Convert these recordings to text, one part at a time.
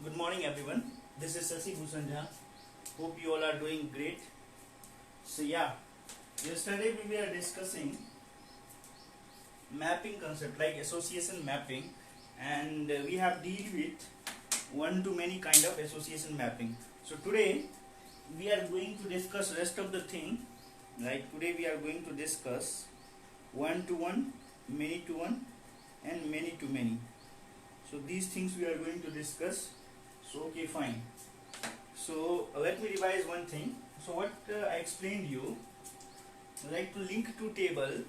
Good morning, everyone. This is Sasi Bhusanja. Hope you all are doing great. So yesterday we were discussing mapping concept like association mapping, and we have dealt with one-to-many kind of association mapping. So today we are going to discuss rest of the thing. Like today we are going to discuss one-to-one, many-to-one, and many-to-many. So these things we are going to discuss. So okay, fine. So let me revise one thing. So what I explained you, like to link two table,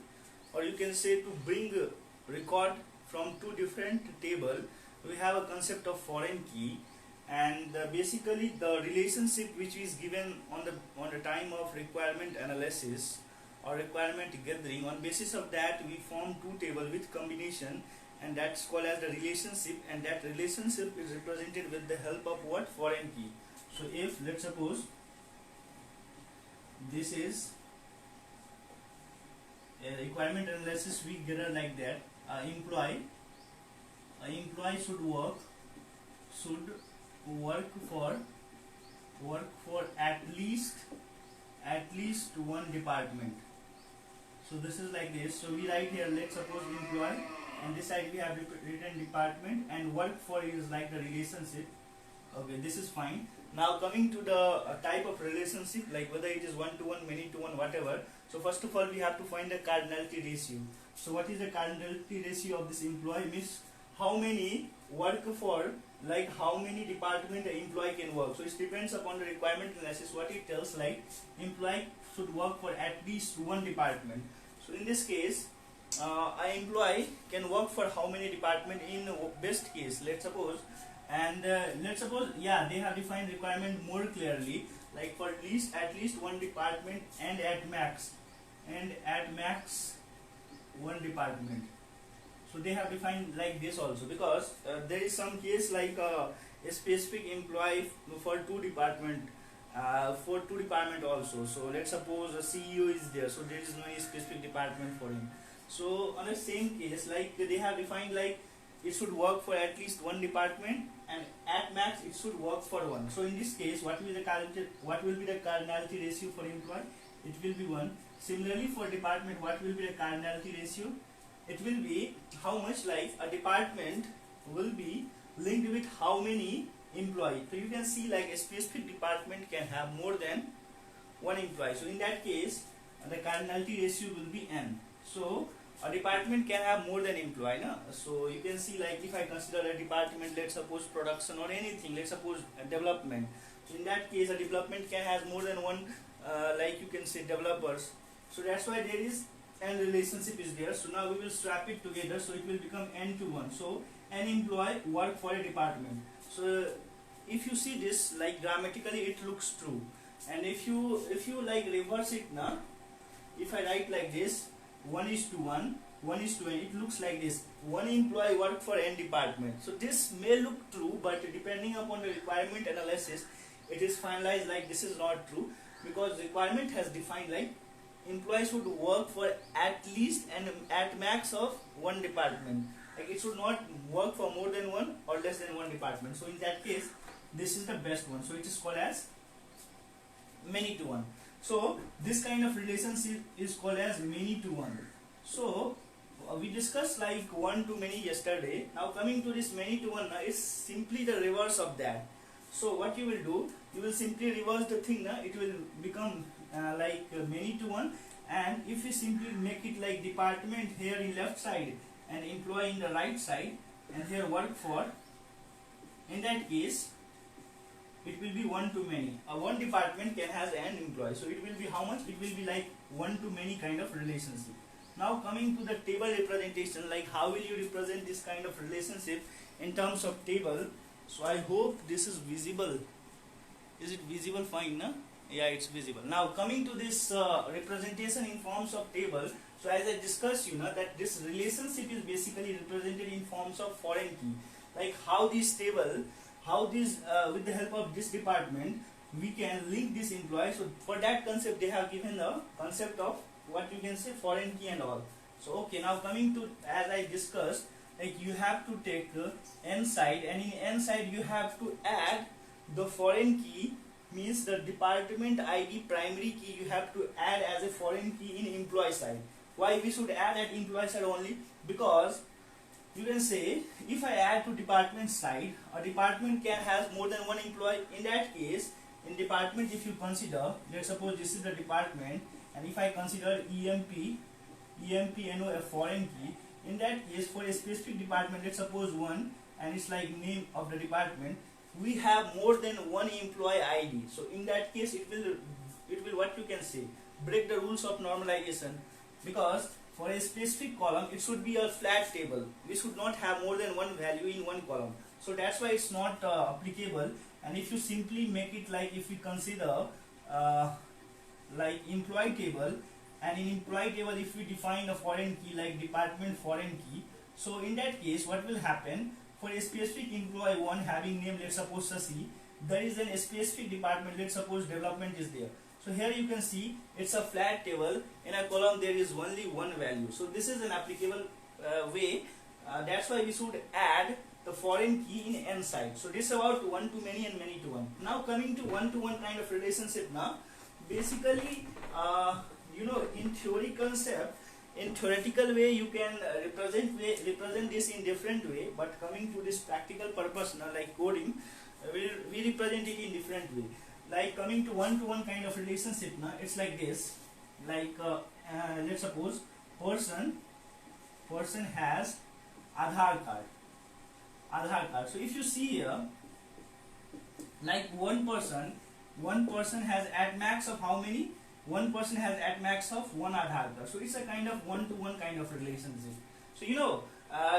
or you can say to bring record from two different table. We have a concept of foreign key, and basically the relationship which is given on the time of requirement analysis or requirement gathering. On basis of that, we form two table with combination, and that's called as the relationship, and that relationship is represented with the help of what? Foreign key. So if let's suppose this is a requirement analysis, we gather like that. Employee should work for at least one department. So this is like this. So we write here, let's suppose employee, and this side we have written department, and work for is like the relationship. Okay, this is fine. Now coming to the type of relationship, like whether it is one-to-one, many-to-one, whatever. So first of all we have to find the cardinality ratio. So what is the cardinality ratio of this employee? Means how many work for, like how many department the employee can work. So it depends upon the requirement analysis. What it tells, like employee should work for at least one department. So in this case, an employee can work for how many department in best case, let's suppose. And let's suppose, they have defined requirement more clearly, like for at least one department, and at max one department. So they have defined like this also, because there is some case like a specific employee for two department also. So let's suppose a CEO is there, so there is no specific department for him. So on the same case, like they have defined like it should work for at least one department, and at max it should work for one. So in this case, what will be the cardinality ratio for employee? It will be 1. Similarly for department, what will be the cardinality ratio? It will be how much, like a department will be linked with how many employee. So you can see like a specific department can have more than one employee. So in that case, the cardinality ratio will be n. So a department can have more than employee, no? So you can see like if I consider a department, let's suppose production or anything, let's suppose development. So in that case, a development can have more than one, like you can say developers. So that's why there is n relationship is there. So now we will swap it together, so it will become n to 1. So an employee work for a department. So if you see this, like grammatically it looks true, and if you like reverse it now, if I write like this, 1:1, 1:n, it looks like this. One employee work for n department. So this may look true, but depending upon the requirement analysis, it is finalized like this is not true, because requirement has defined like employees should work for at least and at max of one department. Like it should not work for more than one or less than one department. So in that case, this is the best one. So it is called as many-to-one. So this kind of relationship is called as many-to-one. So we discussed like one-to-many yesterday. Now coming to this many-to-one is simply the reverse of that. So what you will do, you will simply reverse the thing. It will become like many-to-one, and if you simply make it like department here in left side and employee in the right side, and here work for, in that case it will be one-to-many. One department can has an employee, so it will be how much? It will be like one-to-many kind of relationship. Now coming to the table representation, like how will you represent this kind of relationship in terms of table? So I hope this is visible. Is it visible? Fine, na? Yeah, it's visible. Now coming to this representation in forms of table. So as I discussed, that this relationship is basically represented in forms of foreign key. Like how this table, with the help of this department, we can link this employee. So for that concept, they have given the concept of what you can say foreign key and all. So okay, now coming to, as I discussed, like you have to take n side, and in n side you have to add the foreign key, means the department ID primary key you have to add as a foreign key in employee side. Why we should add at employee side only? Because you can say if I add to department side, a department can has more than one employee. In that case, in department, if you consider, let's suppose this is the department, and if I consider EMP, a foreign key, in that case for a specific department, let's suppose one, and it's like name of the department, we have more than one employee ID. So in that case it will what you can say, break the rules of normalization, because for a specific column it should be a flat table. We should not have more than one value in one column. So that's why it's not applicable. And if you simply make it like, if we consider like employee table, and in employee table if we define a foreign key like department foreign key, so in that case what will happen, for a specific employee one having name, let's suppose Sasi, there is a specific department, let's suppose development is there. So here you can see it's a flat table, in a column there is only one value. So this is an applicable way. That's why we should add the foreign key in n side. So this is about one to many and many to one. Now coming to one kind of relationship. Now basically in theory concept, in theoretical way you can represent this in different way, but coming to this practical purpose now, like coding, we represent it in different way. Like coming to one kind of relationship now, it's like this, like let's suppose person has Aadhaar card. So if you see here, like one person has at max of how many? One person has at max of one Aadhaar card. So it's a kind of one-to-one kind of relationship. So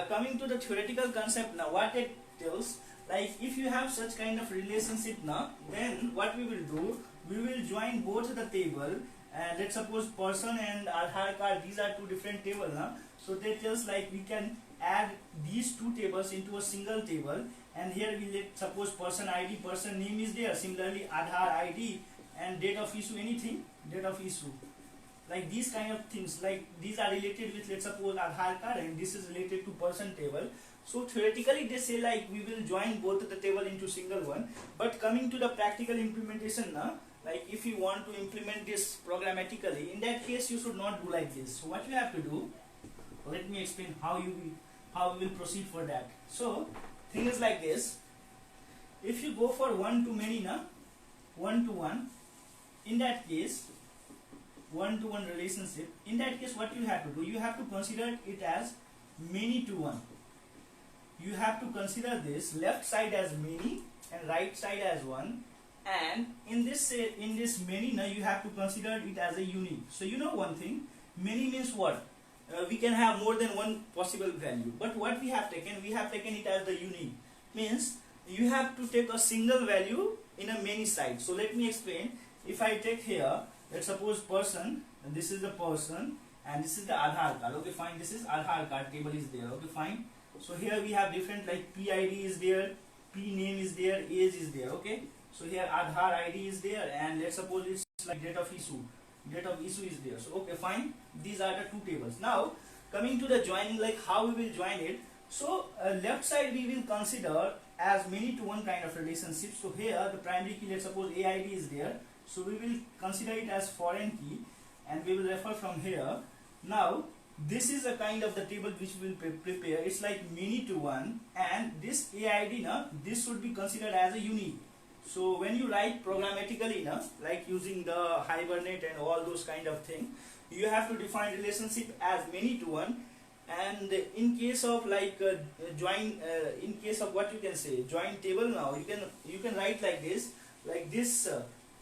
coming to the theoretical concept now, what it tells, like if you have such kind of relationship now, then what we will do, we will join both the table, and let's suppose person and Aadhaar card, these are two different tables now. So that tells like we can add these two tables into a single table, and here we let suppose person ID, person name is there, similarly Aadhaar ID and date of issue, anything, date of issue, like these kind of things, like these are related with, let's suppose Aadhaar card, and this is related to person table. So theoretically they say like we will join both the table into single one, but coming to the practical implementation now, like if you want to implement this programmatically, in that case you should not do like this. So what you have to do, let me explain how we will proceed for that. So thing is like this, if you go for one to many now, one to one, in that case one-to-one relationship, in that case what you have to do, you have to consider it as many to one. You have to consider this left side as many and right side as one, and in this many now you have to consider it as a unique. So you know one thing, many means what, we can have more than one possible value, but what we have taken it as the unique, means you have to take a single value in a many side. So let me explain. If I take here, let's suppose person, and this is the person, and this is the Aadhaar card. Okay, fine. This is Aadhaar card table is there. Okay, fine. So here we have different, like PID is there, P name is there, age is there. Okay. So here Aadhaar ID is there, and let's suppose it's like date of issue. Date of issue is there. So okay, fine. These are the two tables. Now coming to the joining, like how we will join it. So left side we will consider as many to one kind of relationship. So here the primary key, let's suppose AID is there. So we will consider it as foreign key, and we will refer from here. Now this is a kind of the table which we will prepare. It's like many to one, and this AID now, this should be considered as a unique. So when you write programmatically now, like using the Hibernate and all those kind of thing, you have to define relationship as many to one. And in case of like join, in case of what you can say, join table now, you can write like this,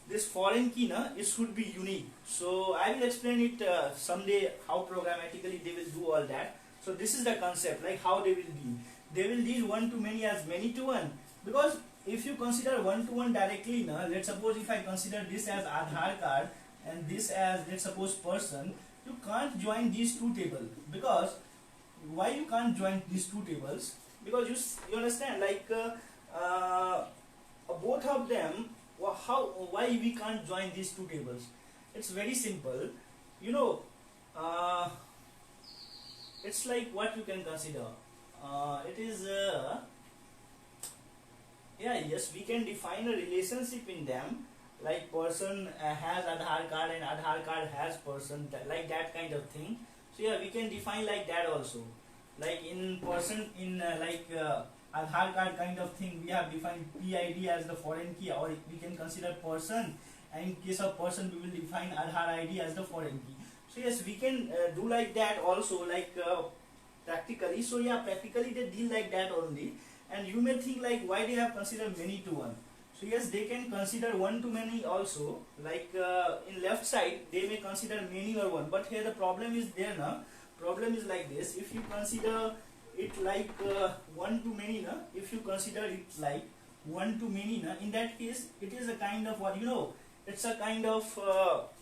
this foreign key na, it should be unique. So I will explain it someday how programmatically they will do all that. So this is the concept, like how they will deal. They will deal one to many as many to one, because if you consider one to one directly na, let's suppose if I consider this as Aadhaar card and this as, let's suppose, person, you can't join these two tables. Because why you can't join these two tables? Because you understand, like both of them, why we can't join these two tables? It's very simple. It's like what you can consider. It is yeah, yes, we can define a relationship in them, like person has Aadhaar card and Aadhaar card has person, like that kind of thing. So yeah, we can define like that also. Like in person, in Aadhaar card kind of thing, we have defined PID as the foreign key, or we can consider person, and in case of person, we will define Aadhaar ID as the foreign key. So yes, we can do like that also, like practically. So yeah, practically they deal like that only. And you may think like, why they have considered many to one? So yes, they can consider one to many also. Like in left side, they may consider many or one. But here the problem is there now. Problem is like this. If you consider it like one to many, na, if you consider it like one to many, na, in that case, it is a kind of what, it's a kind of,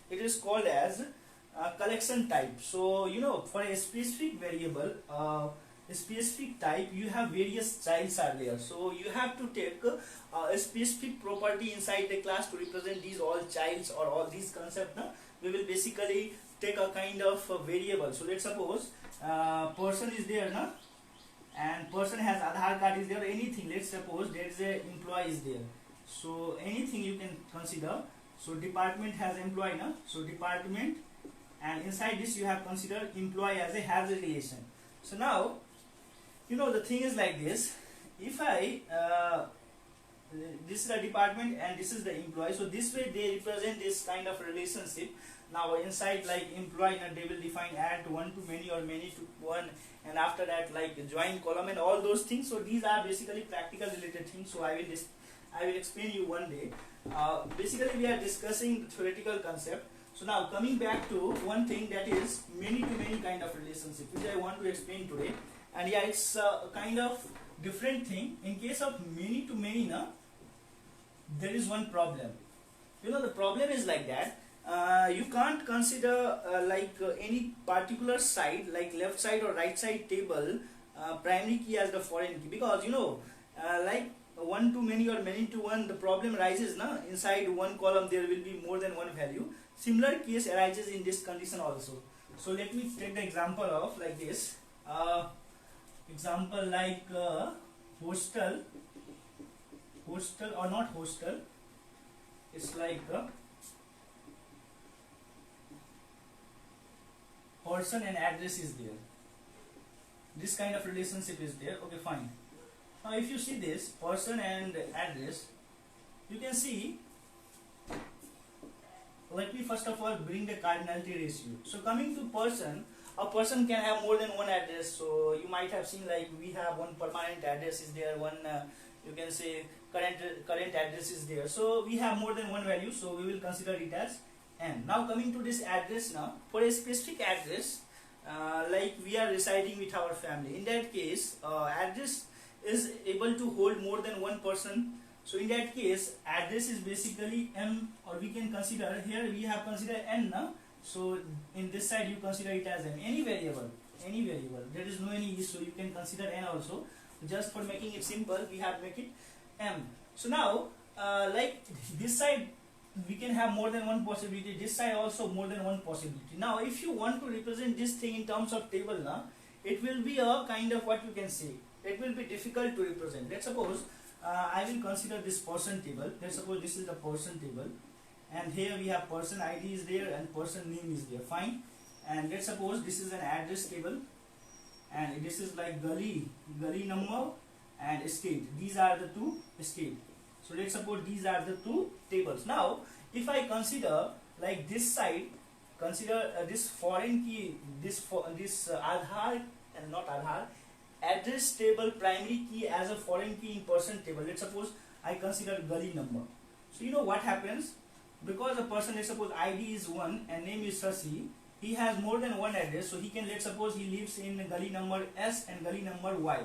it is called as collection type. So, for a specific variable, a specific type, you have various childs are there. So you have to take a specific property inside the class to represent these all childs or all these concepts. We will basically take a kind of variable. So let's suppose person is there, na? And person has Aadhaar card is there, anything. Let's suppose there is a employee is there. So anything you can consider. So department has employee, na? So department, and inside this you have considered employee as a has a relation. So now, the thing is like this. If I this is the department and this is the employee, so this way they represent this kind of relationship. Now inside like employee, and they will define add one to many or many to one, and after that like join column and all those things. So these are basically practical related things. So I will explain you one day. Basically we are discussing the theoretical concept. So now coming back to one thing, that is many to many kind of relationship, which I want to explain today. And yeah, it's a kind of different thing. In case of many to many, there is one problem. The problem is like that. You can't consider any particular side, like left side or right side table, primary key as the foreign key, because like one to many or many to one, the problem arises inside one column there will be more than one value. Similar case arises in this condition also. So let me take the example of like this. Example like hostel or not hostel. It's like person and address is there. This kind of relationship is there. Okay, fine. Now if you see this person and address, you can see, let me first of all bring the cardinality ratio. So coming to person, a person can have more than one address. So you might have seen like we have one permanent address is there, one you can say current address is there. So we have more than one value, so we will consider it as n. Now coming to this address, now for a specific address, like we are residing with our family, in that case address is able to hold more than one person. So in that case address is basically m, or we can consider here we have considered n now. So in this side you consider it as m, any variable, there is no any, so you can consider n also. Just for making it simple, we have make it m. So now like this side we can have more than one possibility, this side also more than one possibility. Now if you want to represent this thing in terms of table, it will be a kind of what you can say, it will be difficult to represent. Let's suppose I will consider this person table. Let's suppose this is the person table, and here we have person ID is there and person name is there, fine. And let's suppose this is an address table, and this is like gully number and state. These are the two state. So let's suppose these are the two tables. Now if I consider like this side, consider this foreign key, this Aadhaar and not Aadhaar, address table primary key as a foreign key in person table. Let's suppose I consider gully number. So what happens, because a person, let's suppose ID is 1 and name is Sasi, he has more than one address. So he can, let's suppose he lives in gully number S and gully number Y,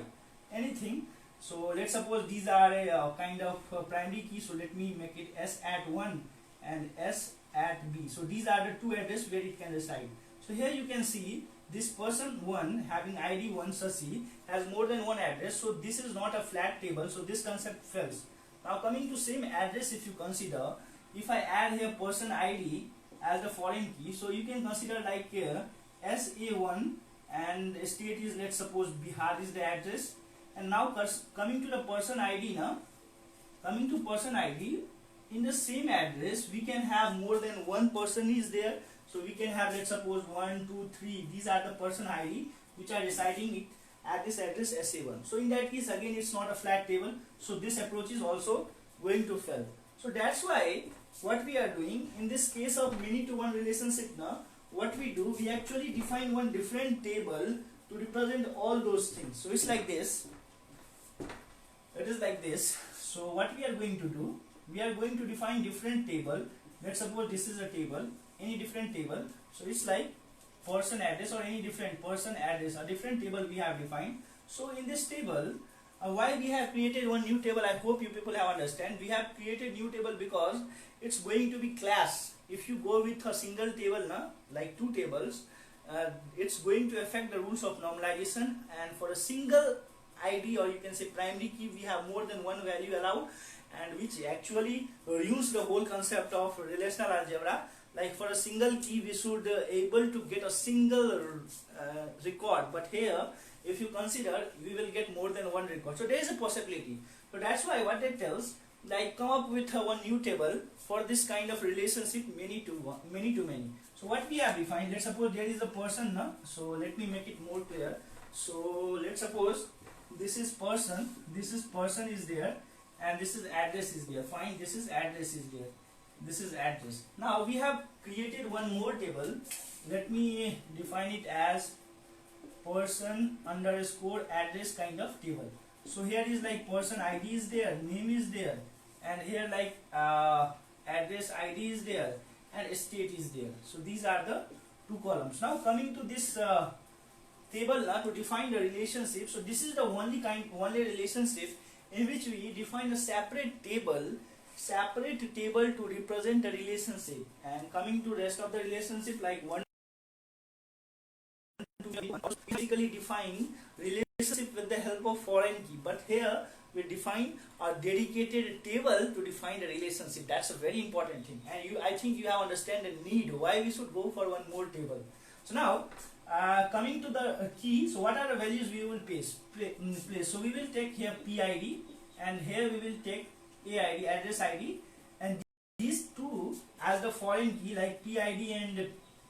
anything. So let's suppose these are a kind of primary key. So let me make it S at 1 and S at B. So these are the two addresses where it can reside. So here you can see this person 1 having ID 1 Sasi has more than one address. So this is not a flat table. So this concept fails. Now coming to same address, if you consider, if I add here person ID as the foreign key, so you can consider like here SA1 and state is, let's suppose Bihar is the address. And now coming to the person ID now, coming to person ID, in the same address we can have more than one person is there. So we can have, let's suppose 1, 2, 3, these are the person ID which are residing it at this address SA1. So in that case again it's not a flat table, so this approach is also going to fail. So that's why what we are doing in this case of many to one relationship now, what we do, we actually define one different table to represent all those things. So it's like this, it is like this. So what we are going to do, we are going to define different table. Let's suppose this is a table, any different table. So it's like person address or any different person address, a different table we have defined. So in this table, why we have created one new table, I hope you people have understand. We have created new table because it's going to be class. If you go with a single table na, like two tables, it's going to affect the rules of normalization. And for a single ID, or you can say primary key, we have more than one value allowed, and which actually ruins the whole concept of relational algebra. Like for a single key we should able to get a single record, but here if you consider we will get more than one record, so there is a possibility. So that's why what it tells, like come up with one new table for this kind of relationship, many to many. So what we have defined, let's suppose there is a person now, so let me make it more clear. So let's suppose this is person is there, and this is address is there. Fine, this is address is there, this is address. Now we have created one more table. Let me define it as person underscore address kind of table. So here is like person ID is there, name is there, and here like address ID is there, and state is there. So these are the two columns. Now coming to this table to define the relationship. So this is the only relationship in which we define a separate table to represent the relationship. And coming to rest of the relationship, like one basically define relationship with the help of foreign key, but here we define a dedicated table to define the relationship. That's a very important thing, and I think you have understand the need why we should go for one more table. So now coming to the key, so what are the values we will place? So we will take here PID, and here we will take AID, address ID, and these two as the foreign key, like PID and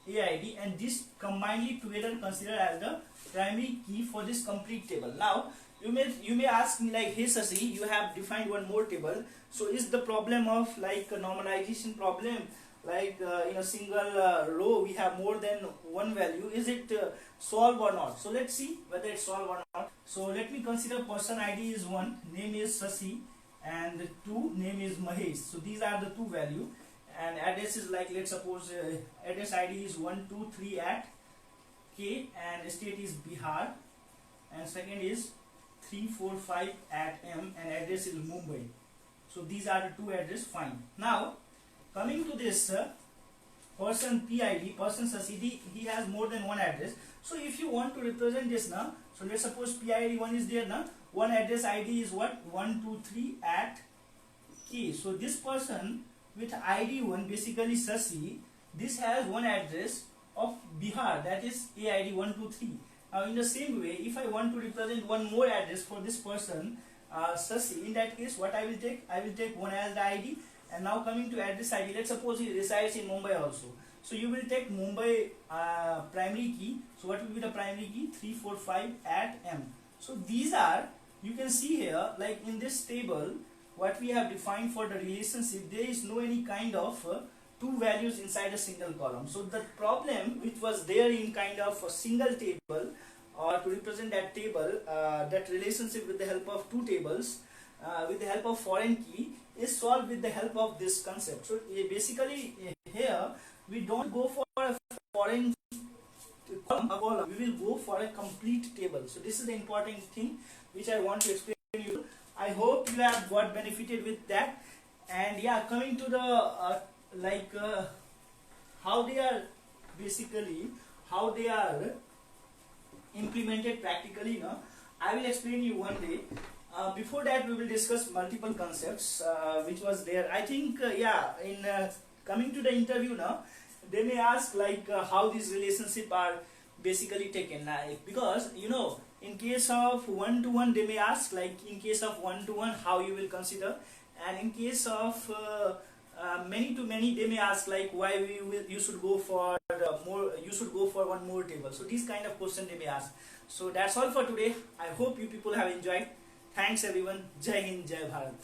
AID, and this combinedly together considered as the primary key for this complete table. Now you may ask me like, hey Sasi, you have defined one more table, so is the problem of like a normalization problem, like in a single row we have more than one value, is it solved or not? So let's see whether it's solved or not. So let me consider person ID is 1, name is Sasi, and 2, name is Mahesh. So these are the two value, and address is like, let's suppose address ID is 1, 2, 3 at K, and state is Bihar, and second is 3, 4, 5 at M, and address is Mumbai. So these are the two address. Fine. Now coming to this person PID, person Sasi, he has more than one address. So if you want to represent this now, so let's suppose PID 1 is there now, one address ID is what, 1, 2, 3 at K. So this person with ID 1, basically Sasi, this has one address of Bihar, that is AID 1, 2, 3. Now in the same way, if I want to represent one more address for this person Sasi, in that case what I will take? I will take one as the ID. And now coming to address ID, let's suppose he resides in Mumbai also. So you will take Mumbai primary key. So what will be the primary key? 3, 4, 5 at M. So these are, you can see here, like in this table, what we have defined for the relationship, there is no any kind of two values inside a single column. So the problem which was there in kind of a single table, or to represent that table, that relationship with the help of two tables, with the help of foreign key, is solved with the help of this concept. So basically here we don't go for a foreign column, we will go for a complete table. So this is the important thing which I want to explain to you. I hope you have got benefited with that. And yeah, coming to the how they are basically, how they are implemented practically now, I will explain you one day. Before that we will discuss multiple concepts which was there. I think yeah, in coming to the interview now, they may ask like how these relationships are basically taken, because in case of one-to-one they may ask, like in case of one-to-one how you will consider, and in case of many to many they may ask like why you should go for more, you should go for one more table. So these kind of question they may ask. So that's all for today. I hope you people have enjoyed. Thanks everyone. Jai Hind, Jai Bharat.